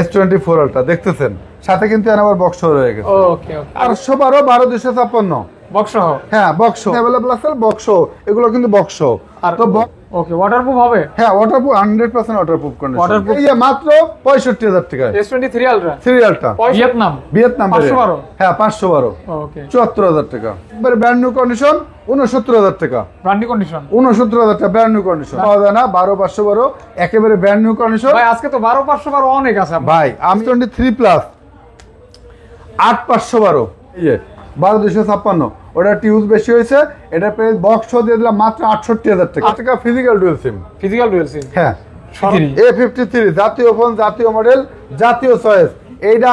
S24 ultra দেখতেছেন, সাথে কিন্তু আবার বক্স রয়ে গেছে। ওকে ওকে। 812 12256 বক্স সহ? হ্যাঁ বক্স अवेलेबल আছে, বক্স এগুলো কিন্তু বক্স। আর তো ওকে, ওয়াটারপ্রুফ হবে? হ্যাঁ ওয়াটারপ্রুফ, 100% ওয়াটারপ্রুফ কন্ডিশন। Waterproof। এই যে মাত্র 65000 টাকা S23 আলট্রা সিরিয়ালটা, ভিয়েতনাম। ভিয়েতনাম 512? হ্যাঁ 512। ওকে। 74000 টাকা। এবারে ব্র্যান্ড নিউ কন্ডিশন 69000 টাকা। ব্র্যান্ড নিউ কন্ডিশন 69000 টাকা ব্র্যান্ড নিউ কন্ডিশন পাওয়া যায় না। 12512 একেবারে ব্র্যান্ড নিউ কন্ডিশন। ভাই আজকে তো 12512 অনেক আছে ভাই। আমি 23 প্লাস 8512 এই যে 12256, ওটা টিউজ বেশি হয়েছে, এটা প্রাইস বক্স দিয়ে দিলাম মাত্র 68000 টাকা। টাকা ফিজিক্যাল ডুয়াল সিম। ফিজিক্যাল ডুয়াল সিম? হ্যাঁ সরাসরি A53 জাতীয় ফোন, জাতীয় মডেল, জাতীয় চয়েস। এইটা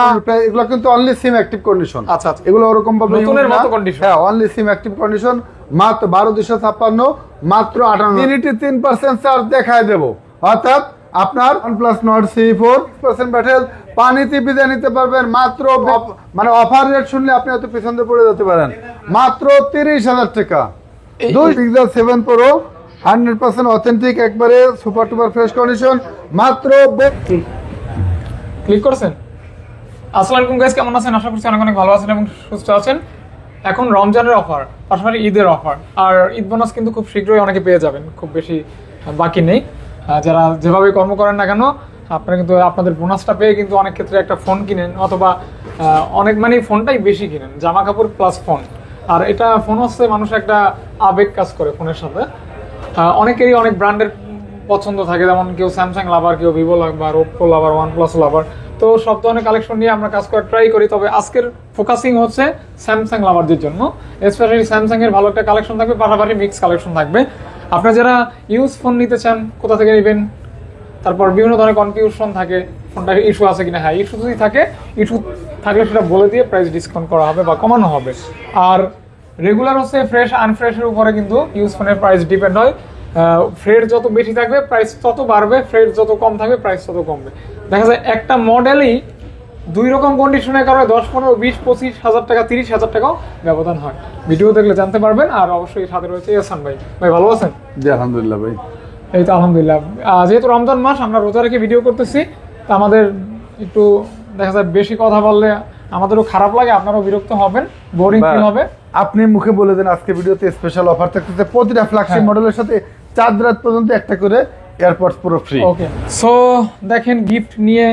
এগুলো কিন্তু অনলি সিম অ্যাক্টিভ কন্ডিশন। আচ্ছা আচ্ছা। এগুলো ওরকম ভাবে নতুনের মতো কন্ডিশন। হ্যাঁ অনলি সিম অ্যাক্টিভ কন্ডিশন, মাত্র 12256, মাত্র 58। মিনিটে 3% চার্জ দেখায় দেব, অর্থাৎ আপনার OnePlus Nord C4% ব্যাটারি পানিতে ভিজে নিতে পারবেন মাত্র, মানে অফার রেট শুনলে আপনি হয়তো পিছন দিয়ে পড়ে যেতে পারেন, মাত্র 30000 টাকা। 2 Pixel 7 Pro 100% অথেন্টিক, একবারে সুপার টুপার ফ্রেশ কন্ডিশন, মাত্র। ক্লিক করছেন? আসসালামু আলাইকুম গাইস, কেমন আছেন? আশা করছি অনেক অনেক ভালো আছেন এবং সুস্থ আছেন। এখন রমজানের অফার, পাশাপাশি ঈদের অফার, আর ঈদ বোনাস কিন্তু খুব শীঘ্রই অনেকে পেয়ে যাবেন, খুব বেশি বাকি নেই। যারা যেভাবে কর্ম করেন না কেন, আপনারা কিন্তু আপনাদের বোনাসটা পেয়ে কিন্তু অনেক ক্ষেত্রে একটা ফোন কিনেন, অথবা অনেক মানে ফোনটাই বেশি কিনেন, জামা কাপড় প্লাস ফোন। আর এটা ফোন হচ্ছে মানুষ একটা আবেগ কাজ করে ফোনের সাথে। অনেকেরই অনেক ব্র্যান্ডের পছন্দ থাকে, যেমন কেউ স্যামসাং লাভার, কেউ ভিভো লাভার, ওপ্পো লাভার, ওয়ানপ্লাস লাভার। তো সব ধরনের কালেকশন নিয়ে আমরা কাজ করার ট্রাই করি, তবে আজকের ফোকাসিং হচ্ছে স্যামসাং লাভারদের জন্য। স্পেশালি স্যামসাং এর ভালো একটা কালেকশন থাকবে, পাশাপাশি মিক্স কালেকশন থাকবে। আপনারা যারা ইউজ ফোন নিতে চান, কোথা থেকে নেবেন, তারপর বিভিন্ন ধরনের কনফিউশন থাকে, ফোনটা ইস্যু আছে কিনা। হ্যাঁ, ইস্যু যদি থাকে, ইস্যু থাকলে সেটা বলে দিয়ে প্রাইস ডিসকাউন্ট করা হবে বা কমানো হবে। আর রেগুলার হচ্ছে ফ্রেশ আনফ্রেশের উপরে কিন্তু ইউজ ফোনের প্রাইস ডিপেন্ড হয়। ফ্রেশ যত বেশি থাকবে প্রাইস তত বাড়বে, ফ্রেশ যত কম থাকবে প্রাইস তত কমবে। দেখা যায় একটা মডেলই দুই রকম কন্ডিশনের কারণে 10, 15, 20, 25,000 টাকা, 30,000 টাকাও ব্যবধান হয়। ভিডিও দেখলে জানতে পারবেন। আর অবশ্যই সাথে রয়েছে এহসান ভাই। ভাই ভালো আছেন? জি আলহামদুলিল্লাহ ভাই। এই তো আলহামদুলিল্লাহ। যেহেতু রমজান মাস, আমরা রোজা রেখে ভিডিও করতেছি, তা আমাদের একটু দেখা যায় বেশি কথা বললে আমাদেরও খারাপ লাগে, আপনারাও বিরক্ত হবেন, বোরিং ফিল হবে। আপনি মুখে বলে দেন আজকে ভিডিওতে স্পেশাল অফার থাকতেছে, প্রতিটা ফ্ল্যাগশিপ মডেলের সাথে 4 রাত পর্যন্ত একটা করে এয়ারপডস পুরো ফ্রি। ওকে, সো দেখেন গিফট নিয়ে,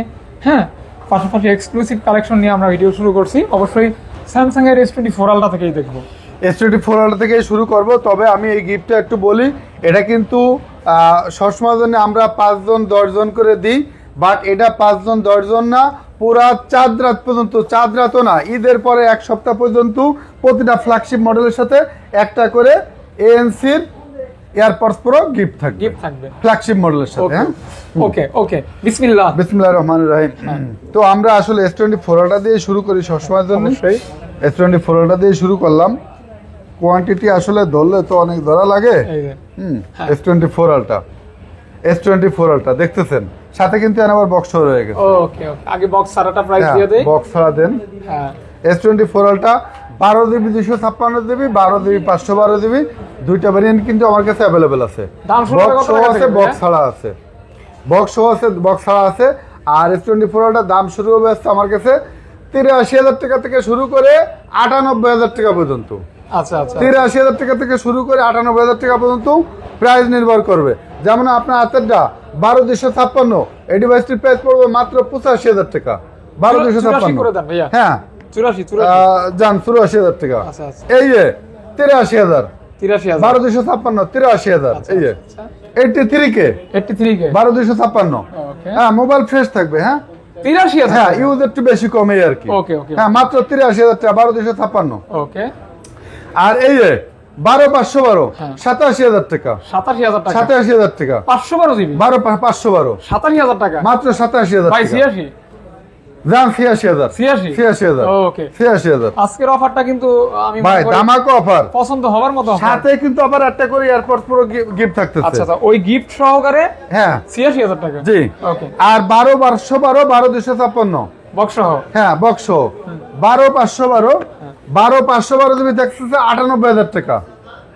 হ্যাঁ, পাশাপাশি এক্সক্লুসিভ কালেকশন নিয়ে আমরা ভিডিও শুরু করছি। অবশ্যই স্যামসাং এর S24 আলট্রা থেকেই দেখবো। S24 আলট্রা থেকে শুরু করব, তবে আমি এই গিফটটা একটু বলি, এটা কিন্তু সবসময়ের জন্য আমরা 5 জন 10 জন করে দিই, বাট এটা 5 জন 10 জন না, পুরা 4 রাত পর্যন্ত, 4 রাতও না, ঈদের পরে 1 সপ্তাহ পর্যন্ত প্রতিটা ফ্ল্যাগশিপ মডেলের সাথে একটা করে ANCর এয়ারপডস প্রো গিফট থাকবে ফ্ল্যাগশিপ মডেলের সাথে। হ্যাঁ ওকে ওকে, বিসমিল্লাহির রহমানির রহিম। তো আমরা আসলে S24 আলট্রা দিয়ে শুরু করি সবসময়ের জন্য। S24 আলট্রা দিয়ে শুরু করলাম, কোয়ান্টিটি আসলে ধরলে তো অনেক ধরা লাগে। S24 আলট্রা দেখতেছেন, সাথে কিন্তু আবার বক্স রয়ে গেছে। ওকে ওকে, আগে বক্স ছাড়াটা প্রাইস দিয়ে দেই। বক্স ছাড়া দেন। হ্যাঁ, S24 ultra 12GB 256GB, 12GB 512GB, দুইটা ভেরিয়েন্ট কিন্তু আমার কাছে अवेलेबल আছে। বক্স আছে, বক্স ছাড়া আছে, বক্স ছাড়া আছে। আর S24 আলট্রা দাম শুরু হবে আমার কাছে 83,000 টাকা থেকে শুরু করে 98,000 টাকা পর্যন্ত। আচ্ছা আচ্ছা, 83,000 টাকা থেকে শুরু করে 98,000 টাকা পর্যন্ত প্রাইস নির্ভর করবে। যেমন আপনার হাতেরটা 12256, এই ডিভাইসটির প্রাইস পড়বে মাত্র 85,000 টাকা। 12256, হ্যাঁ 84,000 টাকা। এই যে 83,000, 12256, 83,000। এই যে 83K 12256। হ্যাঁ, মোবাইল ফ্রেশ থাকবে। হ্যাঁ 83,000, হ্যাঁ, ইউজ একটু বেশি কমে আর কি। ওকে ওকে, হ্যাঁ, মাত্র 83,000 টাকা, 12256। ওকে। আর এই যে 12512, 87,000 টাকা। 87,000 টাকা, 87,000 টাকা। 512GB, 512, 87,000 টাকা, মাত্র 87,000 ভাই। টাকা। 86, দাম 86,000। 86, ওকে। 86,000 আজকের অফারটা কিন্তু আমি ভাই ধামাকা অফার, পছন্দ হওয়ার মতো অফার। সাথে কিন্তু আবার একটা করে এয়ারপডস পুরো গিফট থাকতেছে। আচ্ছা আচ্ছা, ওই গিফট সহকারে হ্যাঁ 86,000 টাকা। জি, ওকে। আর 12512, 12256, বক্স সহ। হ্যাঁ বক্স 12512, 12512 তুমি দেখতেছে 98,000 টাকা।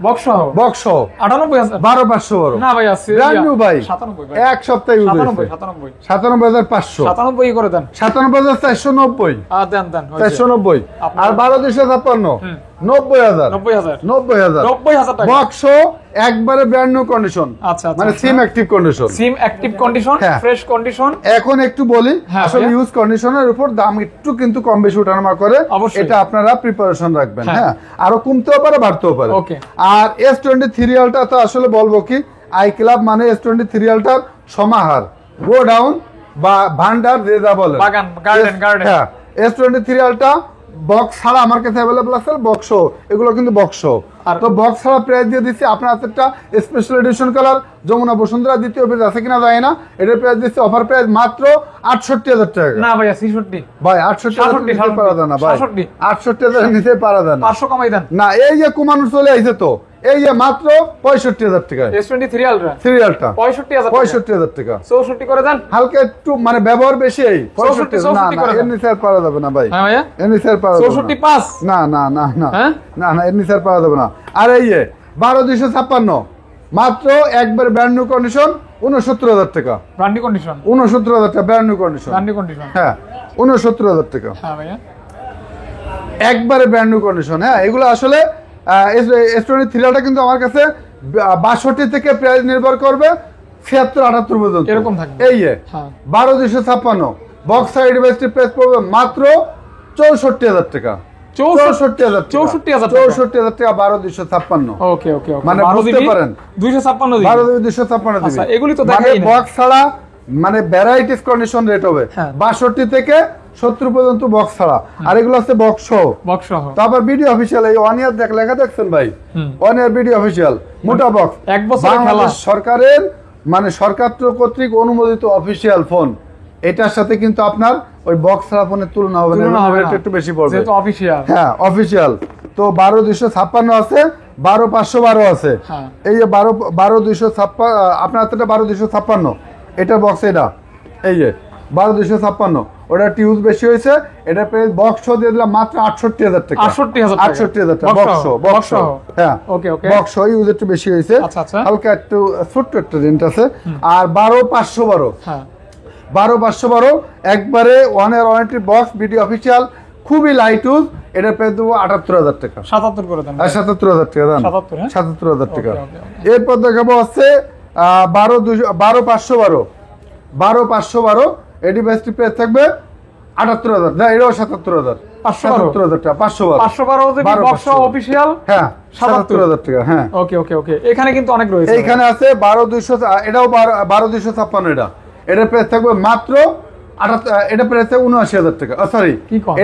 বক্স সহ বক্স 98000 12,512 না ভাই ব্র্যান্ড নিউ ভাই 97 ভাই এক সপ্তাহ ইউজ 97 97,500 97 করে দেন 97,490 দেন 490 আর 12,256 90000 90,000 টাকা বক্স একবারে ব্র্যান্ড নিউ কন্ডিশন আচ্ছা মানে সিম অ্যাক্টিভ কন্ডিশন হ্যাঁ। ফ্রেশ কন্ডিশন এখন একটু বলি হ্যাঁ, আসলে ইউজ কন্ডিশনের উপর দাম একটু কিন্তু কম বেশি ওঠানামা করে অবশ্যই। এটা আপনারা প্রিপারেশন রাখবেন হ্যাঁ। হ্যাঁ আরো কমতেও পারে বাড়তেও পারে Okay. আর S23 আলটা তো আসলে বলবো কি আই ক্লাব মানে S23 আলটার সমাহার গো ডাউন বা ভান্ডার যে যা বলে বাগান, garden। হ্যাঁ S23 আলটা বক্স ছাড়া আমার কাছে অ্যাভেলেবল আছে বক্স এগুলো কিন্তু বক্স আর- তো বক্স ছাড়া প্রাইস দিয়ে দিচ্ছি আপনার হাতেরটা special edition colour Jamuna Bashundhara দ্বিতীয় পেজ আছে কিনা জানি না এটার প্রাইস দিচ্ছি অফার প্রাইস মাত্র 68,000 টাকা না ভাইয়া 66 ভাই 68,000 নিতে পারা যায় না ভাই 67 68,000 নিতে পারা যায় না 500 কমাই দেন না এই যে কুমানুর চলে আইছে তো এই যে মাত্র 65,000 টাকা S23 আলট্রা সিরিয়ালটা 65000 65,000 টাকা 64 করে দেন হালকা একটু মানে ব্যবহার বেশি এই 64 না করে না দেন। এর নিচে আর পারা যাবে না ভাই হ্যাঁ ভাইয়া এর নিচে আর পারা যাবে 64 না। 5 না না না না হ্যাঁ? না না এর নিচে আর পাওয়া যাবে না আর এই যে 12,256 মাত্র একবার ব্র্যান্ড নিউ কন্ডিশন 69,000 টাকা ব্র্যান্ডি কন্ডিশন 69,000 টাকা ব্র্যান্ড নিউ কন্ডিশন হ্যাঁ 69,000 টাকা হ্যাঁ ভাইয়া একবারে ব্র্যান্ড নিউ কন্ডিশন হ্যাঁ এগুলো আসলে S23 টা কিন্তু আমার কাছে 62 থেকে প্রাইস নির্ভর করবে 76-78 পর্যন্ত এরকম থাকবে। এই যে হ্যাঁ। 12,256 বক্স সাইড বেস্ট প্রাইস পড়বে মাত্র 64,000 টাকা 64,000 64,000 টাকা। 64,000 টাকা 12,256 ওকে মানে 12 বুঝতে দিবি, পারেন। 256 দিবি 12,256 দিবি আচ্ছা, এগুলি তো মানে দেখাই নাই। বক্স ছাড়া মানে ভ্যারাইটিস কন্ডিশন রেট হবে হ্যাঁ। 62 থেকে 70 পর্যন্ত বক্স ছাড়া আর এগুলো আছে বক্স সহ বক্স সহ তারপর ভিডিও অফিসিয়াল এই 1 ইয়ার লেখা দেখছেন ভাই হুম। 1 ইয়ার ভিডিও অফিসিয়াল মোটা বক্স এক বছরের খেলা। বাংলাদেশ সরকারের মানে সরকার কর্তৃক অনুমোদিত অফিসিয়াল ফোন এটার সাথে কিন্তু আপনার ওই বক্স ছাড়া ফোনের তুলনা হবে না তুলনা হবে রেট না। একটু বেশি পড়বে যেহেতু অফিশিয়াল হ্যাঁ অফিসিয়াল তো 12,256 আছে 12,512 আছে হ্যাঁ। এই যে 12,256 আপনার হাতে 12,256 এটা বক্স এটা এই যে 12,256 ওটা টিউজ বেশি হয়েছে এটা প্রাইস বক্স দিয়ে দিলাম মাত্র 68,000 টাকা 68,000 টাকা। 68,000 টাকা বক্স বক্স সহ, বক্স বক্স সহ। হ্যাঁ ওকে, ওকে। বক্স ইউজ একটু বেশি হয়েছে আচ্ছা, আচ্ছা। হালকা একটু ছোট্ট একটা রেন্ট আছে আর 12,512 হ্যাঁ 12,512 একবারে 1 এর ওয়ারেন্টি বক্স ভিডিও অফিসিয়াল খুবই লাইট ইউজ এটা প্রাইস দেবো 78,000 টাকা 77 করে দেন আর 77,000 টাকা দাম 77, হ্যাঁ? 77,000 টাকা ওকে, ওকে, এরপর দেখাবো আছে 12,512 এডি বেস্ট প্রাইস থাকবে 78,000 না এটাও 77,000 512 টাকা 512 512 জিবি 12,512 বক্স অফিশিয়াল হ্যাঁ 77,000 77,000 টাকা হ্যাঁ ওকে এখানে কিন্তু অনেক রয়েছে এইখানে আছে 12,200 এটাও 12,256 এটার প্রাইস থাকবে মাত্র এটা প্রাইস থাকবে 79,000 টাকা সরি কি কম?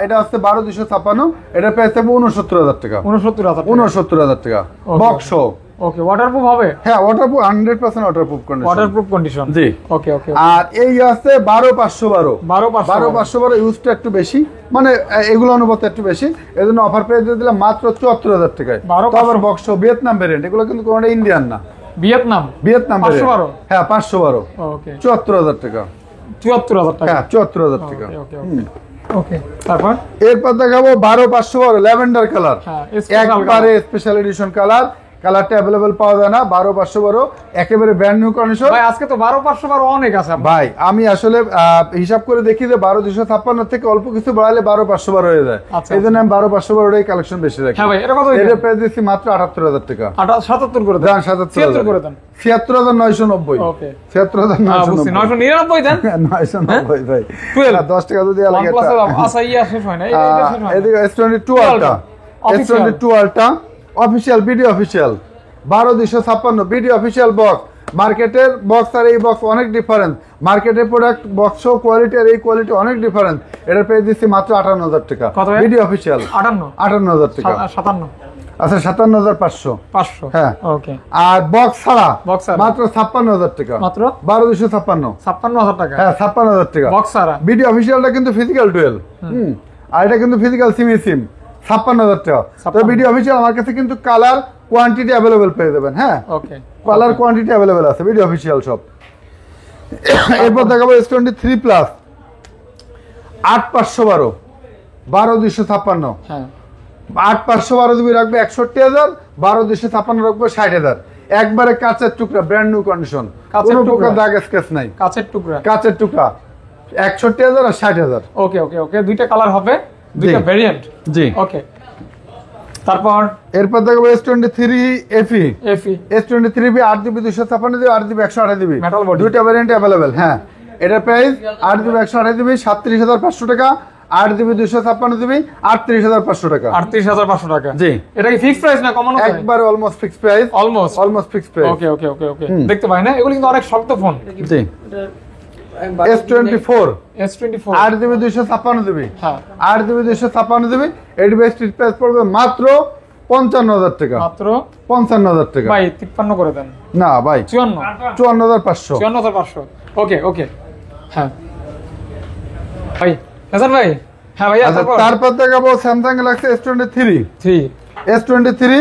এটা হচ্ছে 12,256 এটার প্রাইস থাকবে 69,000 টাকা 69,000 69,000 টাকা Okay. বক্স ওকে ওয়াটারপ্রুফ হবে হ্যাঁ waterproof 100% waterproof condition waterproof condition জি। ওকে আর এই আছে 12,512 12,512 ইউজটা একটু বেশি মানে এগুলো অনুপাতে একটু বেশি এজন্য অফার প্রাইস দিয়ে দিলাম মাত্র 74,000 টাকায় 12,512 তো আবার বক্স ভিয়েতনাম ভেরিয়েন্ট এগুলো কিন্তু কোনটা ইন্ডিয়ান না ভিয়েতনাম ভিয়েতনাম 512 হ্যাঁ 512 ওকে 74,000 টাকা 74,000 টাকা হ্যাঁ 74,000 টাকা ওকে ওকে তারপর এরপর দেখাবো 12,512 ল্যাভেন্ডার কালার হ্যাঁ, special একবারে স্পেশাল এডিশন কালারটা অ্যাভেলেবল পাওয়া যায় না 12,512 একেবারে ব্র্যান্ড নিউ কন্ডিশন ভাই আজকে তো 12,512 অনেক আছে আপনার। ভাই আমি আসলে হিসাব করে দেখি যে 12,256 থেকে অল্প কিছু বাড়ালে 12,512 হয়ে যায় আচ্ছা, এই জন্য আমি 12,512 কালেকশন বেশি রাখি হ্যাঁ ভাই এটা কত এর প্রাইস দিচ্ছি মাত্র 78,000 টাকা 77 করে দেন দাম 77,000 করে দেন 76,990 ওকে 76,990 বুঝছি 999 দেন 990 ভাই 12 10 টাকা যদি লাগে OnePlus এর আচ্ছা ইয়া শেষ হয় না এটা শেষ হয় না। এদিকে S22 আলটা Official। S22 ultra official video official 12,256 video official box মার্কেটের বক্স আর এই বক্স অনেক ডিফারেন্স মার্কেটের প্রোডাক্ট বক্স কোয়ালিটি আর এই কোয়ালিটি অনেক ডিফারেন্স এটার প্রাইস দিচ্ছি মাত্র 58,000 টাকা কত ভাই? ভিডিও অফিশিয়াল 58 58,000 টাকা 57 আচ্ছা 57,500 500 হ্যাঁ ওকে আর বক্স ছাড়া Box ছাড়া। মাত্র 56,000 টাকা মাত্র 12,256 57,000 টাকা হ্যাঁ 56,000 টাকা বক্স ছাড়া ভিডিও অফিসিয়ালটা কিন্তু ফিজিক্যাল ডুয়েল আর এটা কিন্তু ফিজিক্যাল সিম 56,000 টাকা তো 56,000 ভিডিও অফিসিয়াল আমার কাছে কিন্তু কালার কোয়ান্টিটি অ্যাভেলেবেল পেয়ে যাবেন হ্যাঁ ওকে কালার কোয়ান্টিটি অ্যাভেলেবেল আছে ভিডিও অফিসিয়াল সব এরপর দেখাবো S23 প্লাস 8,512 12,256 হ্যাঁ 8,512 জিবি রাখবে 61,000 12/256 রাখবো 60,000। একবারে কাঁচের টুকরা, ব্র্যান্ড নিউ কন্ডিশন, কাঁচের কোনো টুকরা? প্রকার দাগ স্কেচ নাই। কাঁচের টুকরা। কাঁচের টুকরা 61,000 আর 60,000। ওকে ওকে ওকে, দুইটা কালার হবে, দুইটা জি। ভেরিয়েন্ট। জি। ওকে, তারপর এরপর দেখবো S23 FE। এফি S23B 8GB 256 GB, 8GB 128GB, Metal body। দুইটা ভ্যারিয়েন্ট अवेलेबल। হ্যাঁ, এটার প্রাইস 8GB 128GB 37,500 টাকা, 8GB 256GB 38,500 টাকা। 38,500 টাকা। জি। এটা কি ফিক্সড প্রাইস না কমানো যায়? একবার almost fixed price, almost. Almost fixed price. Okay okay okay okay, দেখতে পাই না, এগুলো কিন্তু অনেক শক্ত ফোন। জি। S24 S24। 8GB 256GB, হ্যাঁ, 8GB 256GB, এর বেস্ট প্রাইস পড়বে মাত্র 55,000 টাকা। মাত্র 55,000 টাকা। ভাই 53 করে দেন। না ভাই, 54। 54,500। 54,500। ওকে ওকে। হ্যাঁ ভাই, হাসান ভাই। হ্যাঁ ভাইয়া, আচ্ছা, তারপর দেখাবো Samsung Galaxy S23। 3। S23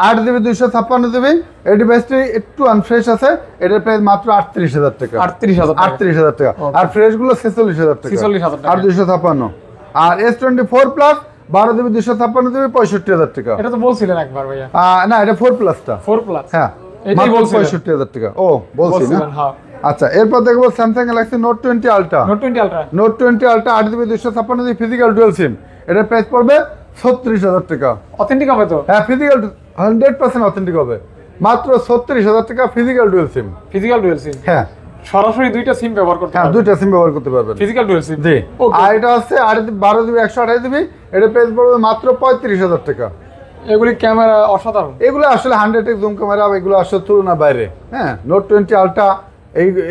8GB 256GB, এর ডিভাইসটি একটু আনফ্রেশ আছে, এটার প্রাইস মাত্র 38,000 টাকা। 38,000 টাকা। 38,000 টাকা। Okay। আর ফ্রেশ গুলো 46,000 টাকা। 46,000 টাকা। আর 256। আর S24 প্লাস 12GB 256GB 65,000 টাকা। এটা তো বলছিলেন একবার ভাইয়া। না, এটা 4 প্লাসটা। 4 প্লাস। হ্যাঁ, এটাই মাত্র বলছিলেন। 65,000 টাকা। ও বলছি না? বলছিলেন, হ্যাঁ। আচ্ছা, এরপর দেখবো Samsung Galaxy note 20 ultra. Note 20 ultra. Note 20 ultra 8GB 256GB physical dual SIM, এটার প্রাইস পড়বে 36,000 টাকা। অথেন্টিক হবে তো? হ্যাঁ, ফিজিক্যাল 100% অথেন্টিক হবে, মাত্র 36,000 টাকা ফিজিক্যাল ডুয়াল সিম। ফিজিক্যাল ডুয়াল সিম। হ্যাঁ সরাসরি দুইটা সিম ব্যবহার করতে হ্যাঁ, পারবেন। দুইটা সিম ব্যবহার করতে পারবেন। ফিজিক্যাল ডুয়াল সিম। জি। ওকে। আর এটা হচ্ছে 12GB 128GB, এটা প্রাইস পড়বে মাত্র 35,000 টাকা। এগুলি ক্যামেরা অসাধারণ। এগুলো আসলে 100x জুম ক্যামেরা, এগুলো আসলে তুলনা বাইরে। হ্যাঁ, নোট 20 আলট্রা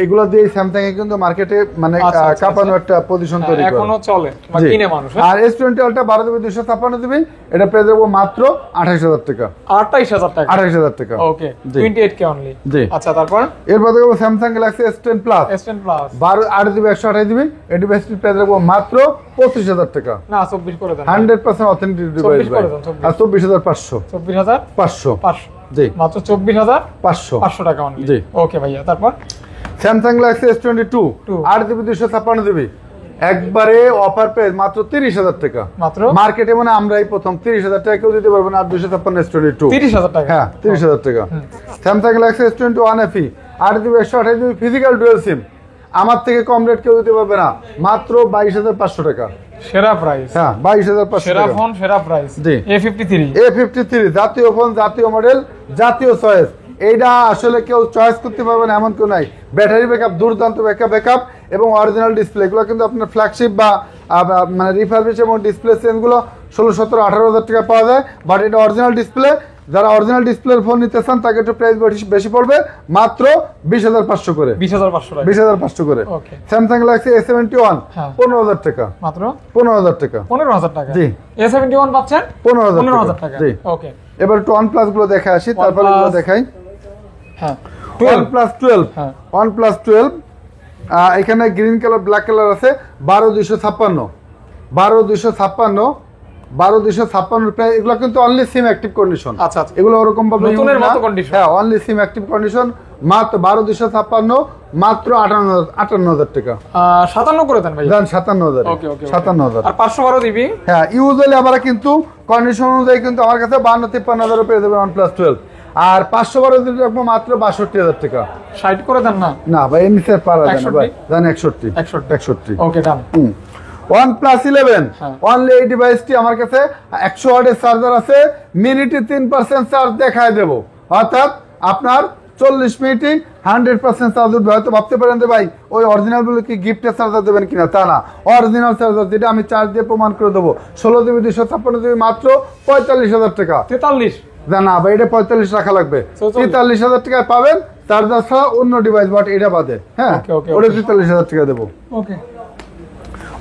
এগুলো দিয়ে স্যামসাং এ কিন্তু মার্কেটে মানে আচ্ছা, আচ্ছা, কাঁপানো আচ্ছা। একটা পজিশন তৈরি করে। এখনো চলে বা জি। কিনে মানুষ। আর S20 আলট্রা 12GB 256GB, এটা প্রাইস দেবো মাত্র 28,000 টাকা। 28,000 টাকা। 28,000 টাকা। ওকে, জি। 28K only. জি। আচ্ছা, তারপর এরপর দেখবো Samsung Galaxy S10 plus S10 plus. 8GB 128GB, এই ডিভাইসটির প্রাইস রাখবো মাত্র 25,000 টাকা। না, 24 করে দেন। 100% অথেন্টিক ডিভাইস 24 ভাই। করে দেন, 24। আর 24,500। 24,500। 500। জি। মাত্র 24,500 টাকা অনলি। জি। ওকে ভাইয়া, তারপর Samsung Galaxy S22 8GB 256GB, একবারে অফার প্রাইস মাত্র 30,000 টাকা। মাত্র মার্কেটে মানে আমরাই প্রথম। 30,000 টাকা কেউ দিতে পারবে না। 256 S22। 30,000 টাকা। হ্যাঁ, 30,000 টাকা। Samsung Galaxy S21 FE 8GB 128GB physical dual SIM, আমার থেকে কম রেট কেউ দিতে পারবে না, মাত্র 22,500 টাকা। সেরা প্রাইস। হ্যাঁ, 22,500 সেরা টাকা। ফোন, সেরা প্রাইস। জি। A53। A53 জাতীয় ফোন, জাতীয় মডেল, জাতীয় চয়েস। এইটা আসলে কেউ চয়েস করতে পারবে না এমন কেউ নাই। ব্যাটারি ব্যাকআপ দুর্দান্ত, ব্যাকআপ এবং অরিজিনাল ডিসপ্লে, এগুলো কিন্তু আপনার ফ্ল্যাগশিপ বা মানে রিফারবিশ এবং ডিসপ্লে চেঞ্জগুলো 16, 17, 18,000 টাকা পাওয়া যায়। বাট এটা অরিজিনাল ডিসপ্লে। যারা অরিজিনাল ডিসপ্লের ফোন নিতে চান তাকে একটু প্রাইস বেশি পড়বে, মাত্র 20,500 করে। 20,500 টাকা। 20,500 করে। ওকে। স্যামসাং গ্যালাক্সি A71 হ্যাঁ। 15,000 টাকা। মাত্র 15,000 টাকা। 15,000 টাকা। জি। A71 পাচ্ছেন 15,000 টাকা। জি। ওকে। এবার একটু OnePlus গুলো দেখে আসি, তারপরে OnePlus। এগুলো দেখাই। হ্যাঁ, OnePlus 12। হ্যাঁ। OnePlus 12 এখানে গ্রিন কালার, ব্ল্যাক কালার আছে। 12,256 12,256 প্রায়। এগুলো কিন্তু অনলি সিম অ্যাক্টিভ কন্ডিশন। আচ্ছা, আচ্ছা। এগুলো ওরকম ভাবে নতুনের use না। মতো condition। হ্যাঁ, অনলি সিম অ্যাক্টিভ কন্ডিশন, মাত্র 12,256, মাত্র 58,000 টাকা। 57 করে দেন ভাই। দেন 57,000। ওকে ওকে। 57,000। আর 512 দিবি। হ্যাঁ, ইউজুয়ালি আমরা কিন্তু কন্ডিশন অনুযায়ী কিন্তু আমার কাছে 52-53,000 পেয়ে যাবে OnePlus 12। আর 512 দিলে রাখবো মাত্র 62,000 টাকা। 60 করে দেন না। না ভাই, এর নিচে পারা যায় না ভাই। 61? জান 61। 61। ওকে, ডান। OnePlus 11 হ্যাঁ। অনলি এই ডিভাইসটি আমার কাছে 100 ওয়াটের চার্জার আছে, মিনিটে 3% চার্জ দেখায় দেব। অর্থাৎ আপনার 40 মিনিটে 100% চার্জ উঠবে। হয়তো ভাবতে পারেন যে ভাই ওই অরিজিনাল গুলো কি গিফটের চার্জার দেবেন কিনা, তা না। অরিজিনাল চার্জার, যেটা আমি চার্জ দিয়ে প্রমাণ করে দেবো। 16GB 256GB মাত্র 45,000 টাকা। 43। না ভাই, এটা 45 রাখা লাগবে। 43,000 টাকায় পাবেন চার্জার ছাড়া অন্য ডিভাইস, বাট এটা বাদে। হ্যাঁ, ওকে, ওকে, ওটা ওকে। 43,000 টাকা দেবো। ওকে।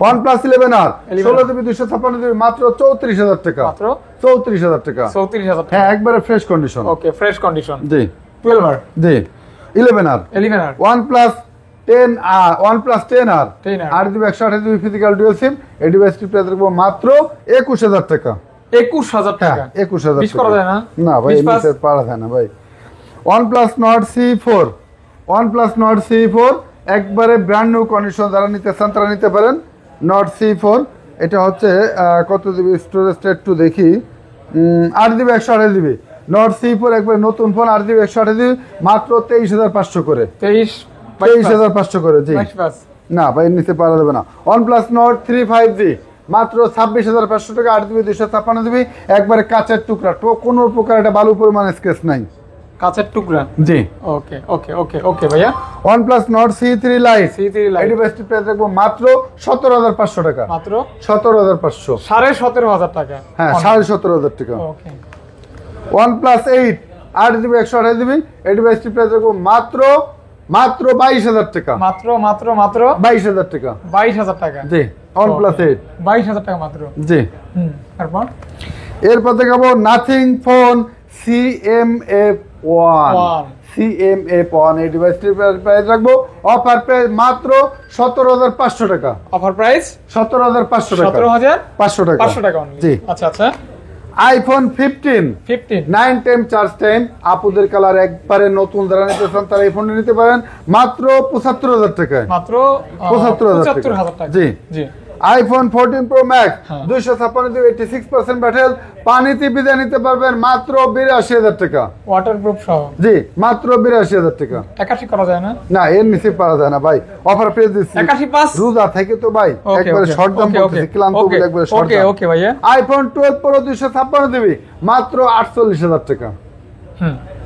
OnePlus 11R 16GB 256GB মাত্র 34,000 টাকা। মাত্র 34,000 টাকা। 34,000 টাকা। হ্যাঁ, একবারে fresh condition. Okay, fresh condition. জি 12R। জি। 11R 11R। OnePlus 10R 10R 8GB 128GB physical dual SIM, এই ডিভাইসটি প্রাইস রাখবো মাত্র 21,000 টাকা। 21,000 হ্যাঁ, টাকা। 21,000 বিশ করা যায় না? না ভাই, 20 এমনিতে পারা যায় না ভাই। OnePlus Nord C4 একবারে ব্র্যান্ড নিউ কন্ডিশন, যারা নিতে চান তারা নিতে পারেন। Nord C4 এটা হচ্ছে কত জিবি স্টোরেজটা একটু দেখি। 8GB 128GB, নট C4 একবার নতুন ফোন 8GB 128GB মাত্র 23,500 করে। 23,500 করে জি। না ভাই নিতে পারা যাবে না। OnePlus Nord 3 5G মাত্র 26,500 টাকা, 8GB 256GB একবারে কাচের টুকরা, তো কোনো প্রকার এটা বালু পরিমাণ স্ক্র্যাচ নাই, কাচের টুকরা জি। ওকে ওকে ওকে ওকে ভাইয়া। OnePlus Nord C3 Lite এই ডিভাইসটি প্রাইস রাখবো মাত্র 17,500 টাকা, মাত্র 17,500, 17,500 টাকা। হ্যাঁ 17,500 টাকা। ওকে OnePlus 8 8GB 128GB এই ডিভাইসটি প্রাইস রাখবো মাত্র 22,000 টাকা, মাত্র মাত্র মাত্র 22,000 টাকা, 22,000 টাকা জি। OnePlus 8 22,000 টাকা মাত্র, জি। তারপর এরপর দেখাবো নাথিং ফোন CMF1 CMF1 এই ডিভাইসটির প্রাইস রাখবো অফার প্রাইস মাত্র 17,500 টাকা, অফার প্রাইস 17,500 টাকা, 17,500 টাকা, 500 টাকা only। জি। আচ্ছা আচ্ছা। iPhone 15 9 টাইম চার্জ টাইম আপুদের কালার একবারে নতুন, যারা নিতে চান তারা এই ফোনটি নিতে পারেন মাত্র 75,000 টাকায়, মাত্র 75,000 টাকা, জি জি। iPhone 14 Pro Max হ্যাঁ। 256GB 86% ব্যাটারি, পানিতে ভিজে নিতে পারবেন মাত্র 82,000 টাকা, ওয়াটারপ্রুফ সহ, জি মাত্র 82,000 টাকা। 81 করা যায় না? না এর নিচে পারা যায় না ভাই, অফার পেয়ে দিচ্ছি 81 পাস রোজা থেকে তো ভাই একবারে শর্ট দাম বলতেছি, ক্লান্ত বলে একবারে শর্ট ওকে দাম। ওকে ভাইয়া। iPhone 12 Pro 256GB মাত্র 48,000 টাকা,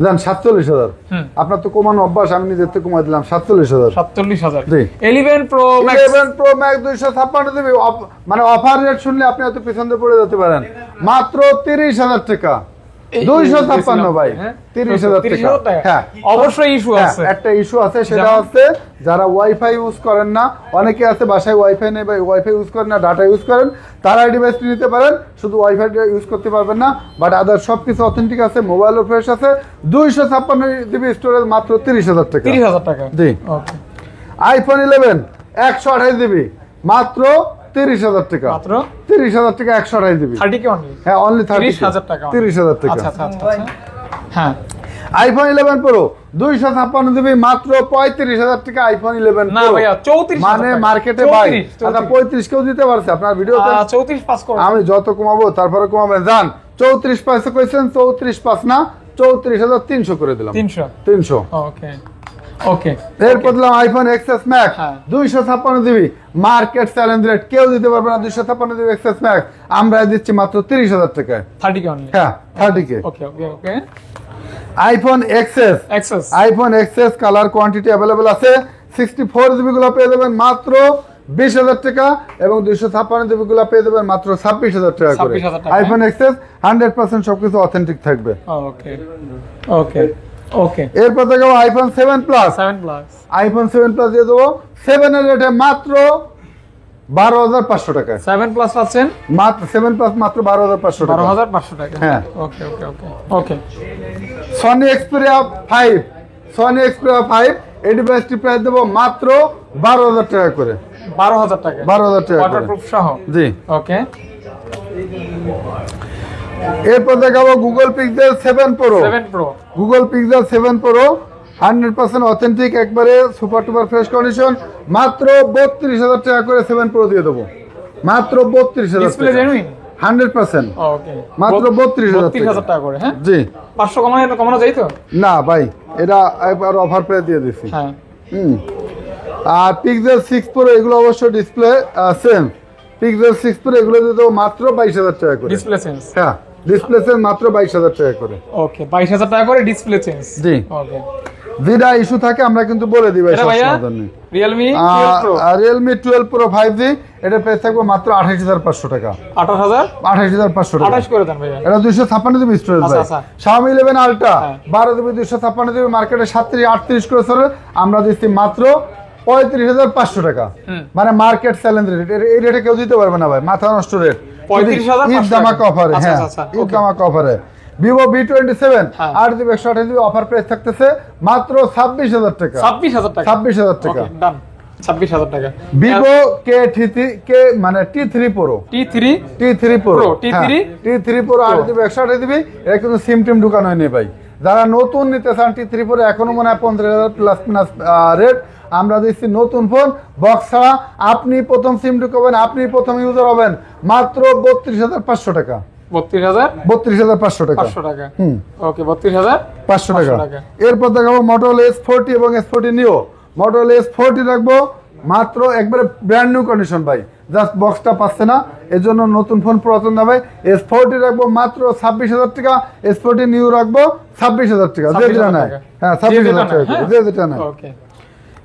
জান 47,000, আপনার তো কমানো অভ্যাস, আমি নিজের থেকে কমাই দিলাম 47,000, 47,000। জি। 11 Pro Max 11 Pro Max 256GB মানে অফার রেট শুনলে আপনি হয়তো পিছন দিয়ে পড়ে যেতে পারেন, মাত্র 30,000 টাকা, 256 ভাই, 30,000 টাকা। হ্যাঁ অবশ্যই ইস্যু আছে, একটা ইস্যু আছে, সেটা হচ্ছে যারা ওয়াইফাই ইউজ করেন না, অনেকে আছে বাসায় ওয়াইফাই নেই বা ওয়াইফাই ইউজ করেন না, ডাটা ইউজ করেন, তারা এই ডিভাইসটি নিতে পারেন, শুধু ওয়াইফাই ইউজ করতে পারবেন না, বাট আদার সবকিছু অথেন্টিক আছে, মোবাইলও ফ্রেশ আছে, 256GB স্টোরেজ মাত্র 30,000 টাকা, 30,000 টাকা, জি। ওকে। iPhone 11 128GB মাত্র 30,000 টাকা, মাত্র 30,000 টাকা 128GB, 30 অনলি, হ্যাঁ অনলি 30,000 টাকা, 30,000 টাকা। আচ্ছা আচ্ছা আচ্ছা। হ্যাঁ iPhone 11 Pro 256GB মাত্র 35,000 টাকা, iPhone 11 না Pro ভাইয়া 34 মানে মার্কেটে ভাই আচ্ছা 35 কেউ দিতে পারছে আপনার ভিডিওতে, 34 পাস করো, আমি যত কমাবো তারপরে কমাবেন, জান 34 পয়সা কইছেন, 34 পাস না 34,300 করে দিলাম, 300। ওকে ওকে। এরপর দিলাম iPhone XS Max হ্যাঁ। 256GB মার্কেট চ্যালেঞ্জ রেট, কেউ দিতে পারবে না 256GB XS Max, আমরা দিচ্ছি মাত্র 30,000 টাকায়, 30 অনলি, হ্যাঁ 30K। ওকে ওকে ওকে। iPhone XS colour quantity available আছে, 64GB গুলো পেয়ে যাবেন মাত্র 20,000 টাকা এবং 256GB গুলো পেয়ে যাবেন মাত্র 26,000 টাকা করে। 26,000 টাকা। iPhone XS 100% সবকিছু অথেন্টিক থাকবে, ওকে ওকে ওকে। এরপর দেখো iPhone 7 Plus 7 plus, iPhone 7 Plus দিয়ে দেবো 7 এর রেটে মাত্র 12,500 টাকায়, 7 প্লাস পাচ্ছেন মাত্র 7 Plus মাত্র 12,500 টাকা, 12,500 টাকা, হ্যাঁ। ওকে ওকে ওকে ওকে। Sony Xperia 5 এই ডিভাইসটি প্রাইস দেবো মাত্র 12,000 টাকা করে, 12,000 টাকা, 12,000 টাকা করে, ওয়াটারপ্রুফ সহ, জি। ওকে। এরপর দেখাবো Google Pixel 7 Pro 7 Pro Google Pixel 7 Pro 100% authentic, একবারে সুপার টুপার ফ্রেশ কন্ডিশন, মাত্র 32,000 টাকা করে 7 Pro দিয়ে দেবো, মাত্র 32,000 ডিসপ্লে টাকা, জেনুইন, 100%, ওকে, মাত্র 32,000 টাকা করে, হ্যাঁ জি। 500 কমানো যায় তো? না ভাই এটা একবার অফার প্রাইস দিয়ে দিছি, হ্যাঁ। আর Pixel 6 Pro এগুলো অবশ্য ডিসপ্লে সেম, Pixel 6 Pro এগুলো দিয়ে দেবো মাত্র 22,000 টাকা করে, ডিসপ্লে চেঞ্জ, হ্যাঁ ডিসপ্লে সেম মাত্র 22,000 টাকা করে, ওকে, 22,000 টাকা করে ডিসপ্লে চেঞ্জ, জি। ওকে। যেটা ইস্যু থাকে আমরা কিন্তু বলে দিই ভাই, এটা ভাইয়া সমাধান নেই। Realme 12 Pro Realme 12 Pro 5G এটা প্রাইস থাকবে মাত্র 28,500 টাকা, 28,500 টাকা, 28 করে দেন ভাইয়া, এটা 256GB স্টোরেজ ভাই। আচ্ছা। Xiaomi 11 Ultra হ্যাঁ। 12GB 256GB মার্কেটে 37-38 করে চলে, আমরা দিচ্ছি মাত্র 35,500 টাকা, মানে মার্কেট চ্যালেঞ্জ রেট, এই রেটে কেউ দিতে পারবে না ভাই, মাথা নষ্ট রেট, 35,500 ঈদ ধামাকা অফারে, আচ্ছা, হ্যাঁ আচ্ছা, ঈদ okay. ধামাকা অফারে Vivo V27 হ্যাঁ। 8GB 128GB অফার প্রাইস থাকতেছে মাত্র 26,000 টাকা, 26,000 টাকা, 26,000 টাকা। ওকে ডান, 26,000 টাকা। Vivo K মানে T3 Pro T3 Pro T3 T3 Pro 8GB 128GB, এটা কিন্তু সিম টিম ঢুকানো হয়নি ভাই, যারা নতুন নিতে চান T3 Pro এখনো মনে হয় 15,000 প্লাস মাইনাস রেট, আমরা দিচ্ছি নতুন ফোন বক্স ছাড়া, আপনি প্রথম সিম ঢুকাবেন, আপনি প্রথম ইউজার হবেন, মাত্র 32,500 টাকা, 32,500 টাকা। 500 টাকা। হুম, ওকে 32,500 টাকা। এরপর দেখাবো Motorola S40 এবং S40 Neo। Motorola S40 রাখবো মাত্র একবারে ব্র্যান্ড নিউ কন্ডিশন ভাই, জাস্ট বক্সটা পাচ্ছে না, এর জন্য নতুন ফোন পুরাতন দামে। S40 রাখবো মাত্র 26,000 টাকা, S40 Neo রাখবো 26,000 টাকা, যে যেটা নেয়। হ্যাঁ 26,000 টাকা, যে যেটা নেয়। ওকে।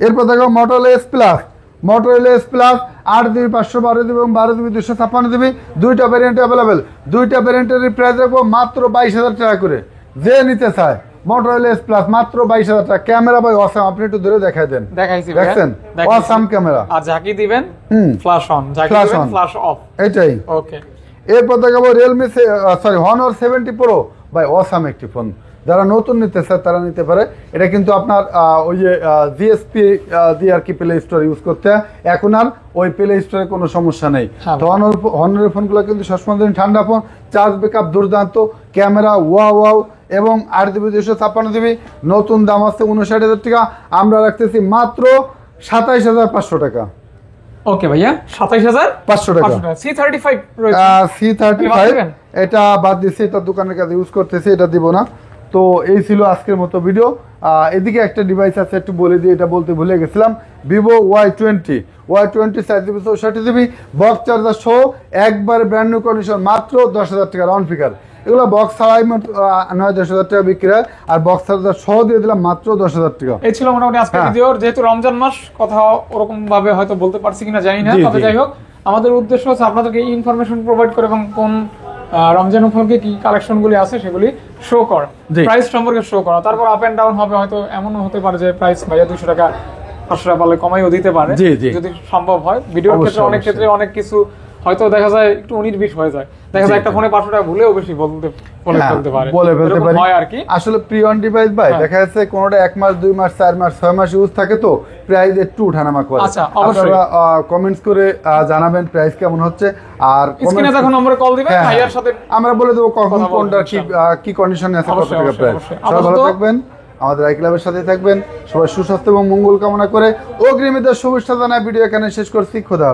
এরপর দেখো Motorola S Plus। Motorola S Plus 8GB 512GB এবং 12GB 256GB, দুইটা ভ্যারিয়েন্ট অ্যাভেলেবেল। দুইটা ভ্যারিয়েন্টের প্রাইস রাখবো মাত্র 22,000 টাকা করে, যে নিতে চায় Motorola S Plus মাত্র 22,000 টাকা। ক্যামেরা ভাই অসাম, আপনি একটু ধরে দেখাই দেন। দেখাইছি, দেখছেন অসাম ক্যামেরা। আর ঝাঁকি দিবেন ফ্ল্যাশ অন, ঝাঁকি দিবেন ফ্ল্যাশ অফ, এটাই। ওকে। এরপর দেখাবো Honor 70 Pro ভাই, অসাম একটি ফোন, যারা নতুন নিতে চায় তারা নিতে পারে। এটা কিন্তু আপনার ওই যে জিএসপি দিয়ে আর কি প্লে স্টোর ইউজ করতে হয়, এখন আর ওই প্লে স্টোরে কোনো সমস্যা নেই। তো হনরের ফোনগুলো কিন্তু সবসময় ঠান্ডা ফোন, চার্জ ব্যাকআপ দুর্দান্ত, ক্যামেরা ওয়াও এবং 8GB 256GB। নতুন দাম আছে 59,000 টাকা, আমরা রাখতেছি মাত্র 27,500 টাকা। ওকে ভাইয়া, 27,500 টাকা। C35 রয়েছে, C35 এটা বাদ দিছি, এটা দোকানের কাছে ইউজ করতেছি, এটা দিব না। তো এই ছিল আজকের মতো ভিডিও। এদিকে একটা ডিভাইস আছে, একটু বলে দিই, এটা বলতে ভুলে গেছিলাম। Vivo Y20 4GB 64GB box charger সহ একবার ব্র্যান্ড নিউ কন্ডিশন, মাত্র 10,000 টাকা রাউন্ড ফিগার। এগুলো বক্স ছাড়াই 9-10,000 টাকা বিক্রি হয়, আর বক্স চার্জার সহ দিয়ে দিলাম মাত্র 10,000 টাকা। এই ছিল মোটামুটি আজকের ভিডিওর। যেহেতু রমজান মাস, কথা ওরকম ভাবে হয়তো বলতে পারছি কিনা জানি না, তবে যাই হোক আমাদের উদ্দেশ্য হচ্ছে আপনাদেরকে ইনফরমেশন প্রোভাইড করে এবং কোন রমজান উপলক্ষে কি কালেকশনগুলি আছে সেগুলি শো করা, প্রাইস সম্পর্কে শো করা। তারপর আপ এন্ড ডাউন হবে, হয়তো এমনও হতে পারে যে প্রাইস ভাইয়া 200 টাকা 500 টাকা পারলে কমাইও দিতে পারে, যদি সম্ভব হয়। ভিডিওর ক্ষেত্রে অনেক ক্ষেত্রে অনেক কিছু হয়তো দেখা যায় একটু 19-20 হয়ে যায়, দেখা যায় একটা ফোনে 500 টাকা ভুলেও বেশি বলে ফেলতে পারে, হয় আর কি। আসলে প্রি অন ডিভাইস ভাই দেখা যাচ্ছে কোনটা 1 মাস 2 মাস 4 মাস 6 মাস ইউজ থাকে, তো প্রাইস একটু ওঠানামা করে। আচ্ছা, অবশ্যই কমেন্টস করে জানাবেন প্রাইস কেমন হচ্ছে, আর স্ক্রিনে দেখুন নম্বরে কল দিবেন, ভাইয়ার সাথে আমরা বলে দেব কখন কোনটা কি কন্ডিশনে আছে, কত টাকা প্রাইস। সবাই ভালো থাকবেন, আমাদের আই ক্লাবের সাথে থাকবেন। সবাই সুস্বাস্থ্য এবং মঙ্গল কামনা করে অগ্রিম ঈদের শুভেচ্ছা জানাই ভিডিও এখানে শেষ করছি। খোদা।